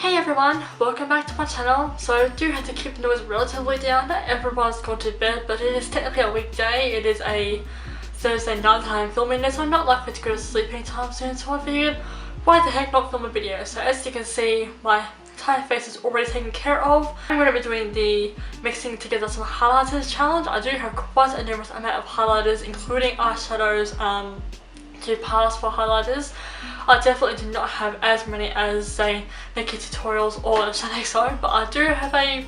Hey everyone, welcome back to my channel. So I do have to keep the noise relatively down. Everyone's gone to bed, but it is technically a weekday. It is a Thursday night time filming this, so I'm not likely to go to sleep anytime soon, so I figured why the heck not film a video. So as you can see, my entire face is already taken care of. I'm going to be doing the mixing together some highlighters challenge. I do have quite a numerous amount of highlighters, including eyeshadows, to pass for highlighters. I definitely do not have as many as say Nikkie tutorials or Shaaanxo, but I do have a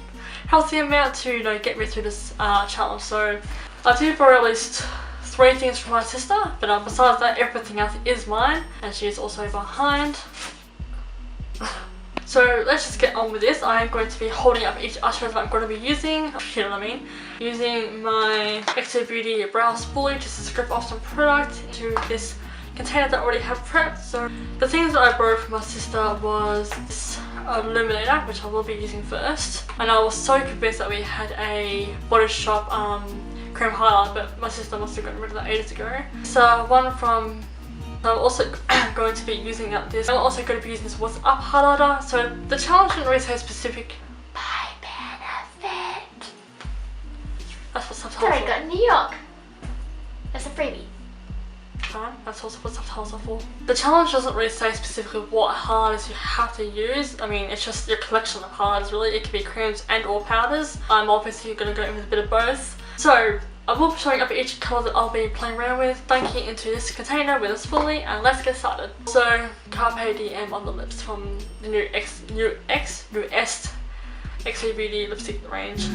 healthy amount to get me through this challenge. So I do borrow at least 3 things from my sister, but besides that everything else is mine, and she is also behind. So let's just get on with this. I am going to be holding up each eyeshadow that I'm going to be using, you know what I mean, using my Xobeauty brow spoolie just to scrape off some product into this container that I already have prepped. So the things that I borrowed from my sister was this illuminator, which I will be using first, and I was so convinced that we had a Body Shop cream highlight, but my sister must have gotten rid of that ages ago. So one from, I'm also going to be using this. I'm also going to be using this What's Up highlighter. So the challenge didn't really say specific by benefit. That's what subtitles Sorry, got New York. That's a freebie. That's also what subtitles are for. The challenge doesn't really say specifically what highlighters you have to use. I mean, it's just your collection of highlighters really. It can be creams and or powders. I'm obviously going to go in with a bit of both. So I will be showing up each colour that I'll be playing around with, dunking into this container with a spoolie, and let's get started. So Carpe Diem on the lips from the new Xobeauty lipstick range.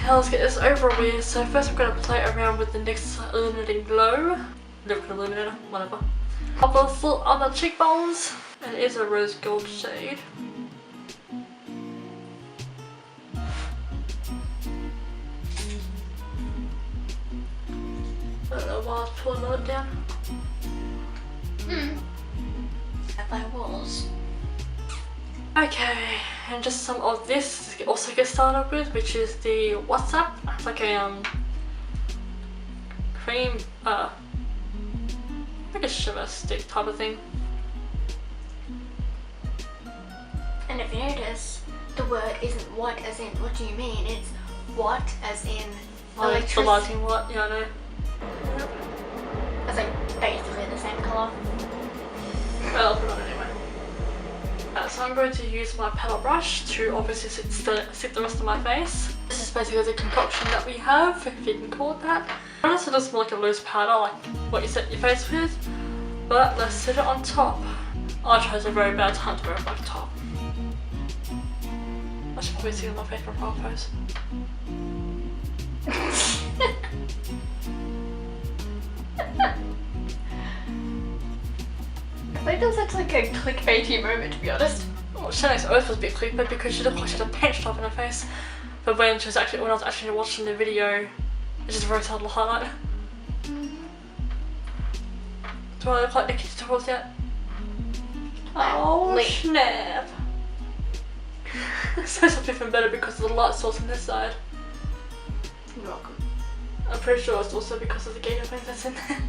Let's get this over with. So first I'm going to play around with the NYX Illuminating Glow Liquid Illuminator, whatever. I'll put a little on the cheekbones, and it is a rose gold shade. I don't know why I was pulling the lip down. If I was. Okay, and just some of this to also get started with, which is the What's Up. It's like a cream, like a shimmer stick type of thing. And if you notice, the word isn't what as in what do you mean, it's what as in electricity. The lighting what, yeah I know. It's like basically the same colour. Well, I'll put it on anyway. So I'm going to use my paddle brush to obviously sit the rest of my face. This is basically the concoction that we have, if you can call it that. I know it looks more like a loose powder, like what you set your face with, but let's sit it on top. I chose a very bad time to wear a black top. I should probably see on my face from profile pose. I think that was actually like a clickbaity moment, to be honest. Well, Shannons always was a bit clickbait because she looked like she had a paint job in her face. But when I was actually watching the video, it's just a very subtle highlight. Do I look like Nikkie tutorials yet? Oh snap! So it's even better because of the light source on this side. You're welcome. I'm pretty sure it's also because of the gator thing that's in there.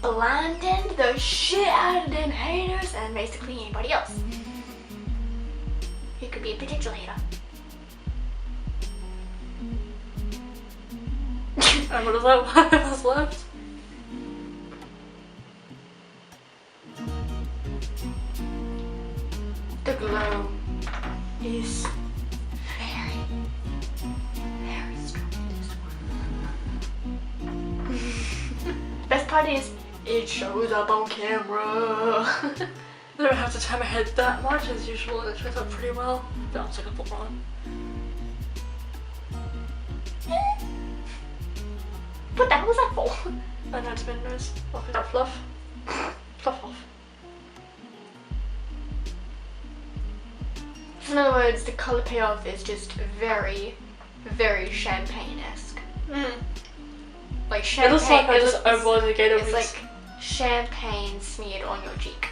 Blinding the shit out of them haters and basically anybody else. You could be a potential hater. And what is that? What was left? The glow is very strong in this one. Best part is it shows up on camera. I don't have to turn my head that much as usual, and it turns out pretty well. But I'll take a put on. What the hell was that for? I know it's my nose. Fluff that fluff. Fluff off. So in other words, the colour payoff is just very, very champagne-esque. Like champagne. It looks like I just overloaded the gator It's wings. like champagne smeared on your cheek.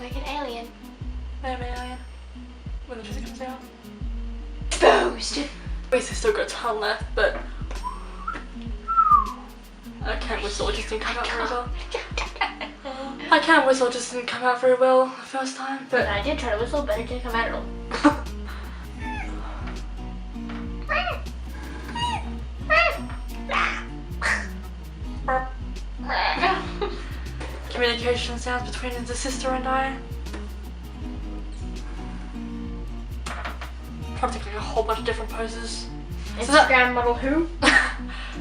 Like an alien. Maybe alien. When the music comes out. Exposed! Obviously still got a ton left, but I can't whistle, it just didn't come out very well. I can't whistle, it just didn't come out very well the first time, but I did try to whistle, but it didn't come out at all. Communication sounds between the sister and I. Probably taking a whole bunch of different poses. Instagram model who?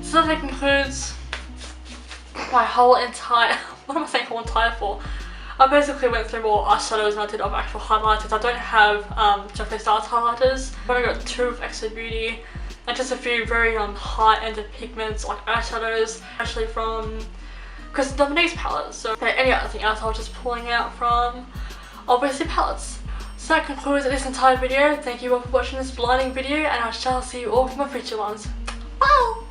So that concludes my whole entire, what am I saying whole entire for? I basically went through more eyeshadows than I did of actual highlighters. I don't have Jaclyn Star's highlighters. I've only got 2 of Xobeauty and just a few very high-end pigments like eyeshadows, actually from Domonique's palette. So anything else I was just pulling out from obviously palettes. So that concludes this entire video. Thank you all for watching this blinding video, and I shall see you all for my future ones. Bye!